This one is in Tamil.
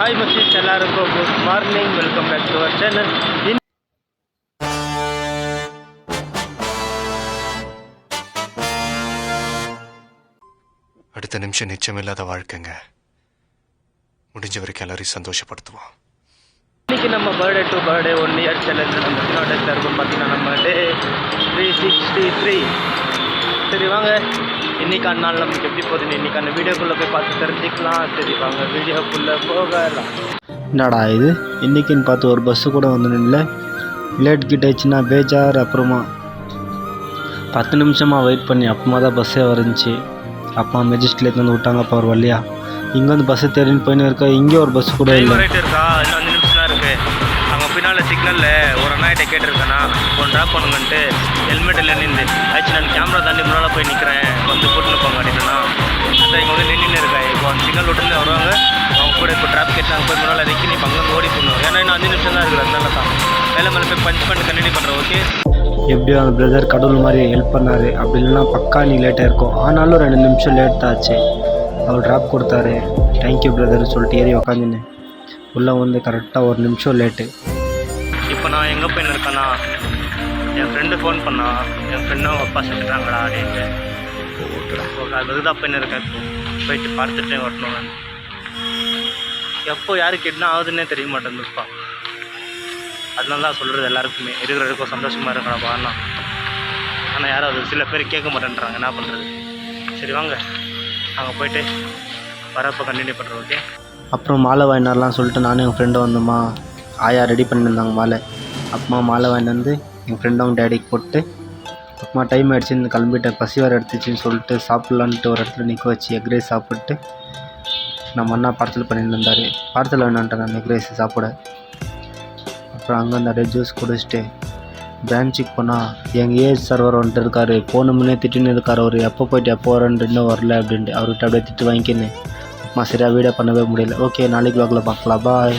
ஹாய் மச்சீஸ், எல்லாருக்கும் good morning. Welcome back to our channel. அடுத்த நிமிஷம் நிச்சயமில்லாத வாழ்க்கைங்க. முடிஞ்ச வரைக்கும் எல்லாரையும் சந்தோஷப்படுத்துவோம். இன்னைக்கு நம்ம பர்த்டே டு பர்த்டே 1 இயர் சேலஞ்சில் நம்ம சின்னோட இருக்கும். பார்த்தீங்கன்னா நம்ம டே 363. சரி வாங்க, இன்னைக்கான நாள் நமக்கு எப்படி போகுதுன்னு இன்னைக்கான வீடியோக்குள்ளே போய் பார்த்து தெரிஞ்சுக்கலாம். சரி வாங்க வீடியோக்குள்ளே போகலாம். என்னடா இது இன்றைக்கின்னு பார்த்து ஒரு பஸ்ஸு கூட வந்து இல்லை, லேட் கிட்ட ஆச்சுன்னா பேஜார். அப்புறமா 10 நிமிஷமாக வெயிட் பண்ணி அப்புறமா தான் பஸ்ஸே வந்துச்சு. அப்பா மெஜிஸ்ட்லேருந்து வந்து விட்டாங்கப்பா ஒரு வழியா. இங்கே வந்து பஸ்ஸு தேடின்னு போயின்னு இருக்கா, இங்கே ஒரு பஸ் கூட இல்லை. இருக்கா, இன்னும் 5 நிமிஷம் தான் இருக்குது. அங்கே பின்னால் சிக்னலில் ஒரு அண்ணாயிட்ட கேட்டிருக்கேன்னா ஒன்று ட்ராப் பண்ணுங்கன்ட்டு ஹெல்மெட் இல்லை நின்று ஆச்சு. நான் கேமரா தாண்டி முன்னால் போய் நிற்கிறேன், வந்து கூட்டின்னு போங்க அப்படின்னா அதான் இங்கே வந்து நின்று இருக்கா. இப்போ அந்த சிக்னல் விட்டுருந்து வருவாங்க, அவங்க கூட இப்போ டிராஃபிக் அங்கே போய் முன்னால் இறக்கி நீ பங்கு ஓடி போடணும். ஏன்னா இன்னும் 5 நிமிஷம் தான் இருக்குது. அதனால தான் மேலே மேலே போய் பஞ்ச் பண்ணிட்டு கண்டினியூ பண்ணுறேன். ஓகே, எப்படியோ அந்த பிரதர் கடவுள் மாதிரி ஹெல்ப் பண்ணார். அப்படி இல்லைன்னா பக்கா நீ லேட்டாக இருக்கும். ஆனாலும் 2 நிமிஷம் லேட் தான் ஆச்சு. அவர் ட்ராப் கொடுத்தாரு. தேங்க்யூ பிரதர் சொல்லிட்டு ஏறி உக்காந்துன்னு உள்ளே வந்து கரெக்டாக 1 நிமிஷம் லேட்டு. இப்போ நான் எங்கே போய் இருக்கேன்னா, என் ஃப்ரெண்டு ஃபோன் பண்ணான். என் ஃப்ரெண்டும் அவங்க அப்பா செத்துட்டாங்கடா அப்படின்ட்டு. அதுக்கு தான் போய் இருக்கேன். போயிட்டு பார்த்துட்டு வரணும். நான் எப்போ யாருக்கு என்ன ஆகுதுன்னே தெரிய மாட்டேங்குதுப்பா. அதனால தான் சொல்கிறது எல்லாருக்குமே இருக்கிறதுக்கும் சந்தோஷமாக இருக்கணும்ப்பா. ஆனால் யாரும் அது சில பேர் கேட்க மாட்டேன்றாங்க, என்ன பண்ணுறது. சரி வாங்க அங்கே போயிட்டு வரப்போ கண்டினியூ பண்ணுறோம். ஓகே, அப்புறம் மாலை வாங்கினார்லாம் சொல்லிட்டு நானும் என் ஃப்ரெண்டும் வந்தோம்மா. ஆயா ரெடி பண்ணியிருந்தாங்க மாலை. அப்புறமா மாலை வாங்கிட்டு வந்து என் ஃப்ரெண்டும் டேடிக்கு போட்டு அப்புறமா டைம் ஆகிடுச்சின்னு கிளம்பிட்டேன். பசி வர எடுத்துச்சின்னு சொல்லிட்டு சாப்பிட்லான்ட்டு ஒரு இடத்துல நிற்க வச்சு எக் ரைஸ் சாப்பிட்டு நம்ம அண்ணா பார்சல் பண்ணிட்டு இருந்தார். பார்சல் வேணான்ட்டேன் நான் எக் ரைஸ் சாப்பிட. அப்புறம் அங்கே நிறைய ஜூஸ் குடிச்சிட்டு பிரான்ச்சுக்கு போனால் எங்கள் ஏஜ் சர்வர் வந்துட்டு இருக்கார். போகணுமுன்னே திட்டுன்னு இருக்கார். அவர் எப்போ போயிட்டு எப்போ வரேன்ட்டு இன்னும் வரல அப்படின்ட்டு அவர்கிட்ட அப்படியே திட்டு வாங்கிக்கின்னு அப்புறமா சரியாக வீடியோ பண்ணவே முடியல. ஓகே, நாளைக்கு வாக்கில் பார்க்கலாம். பாய்.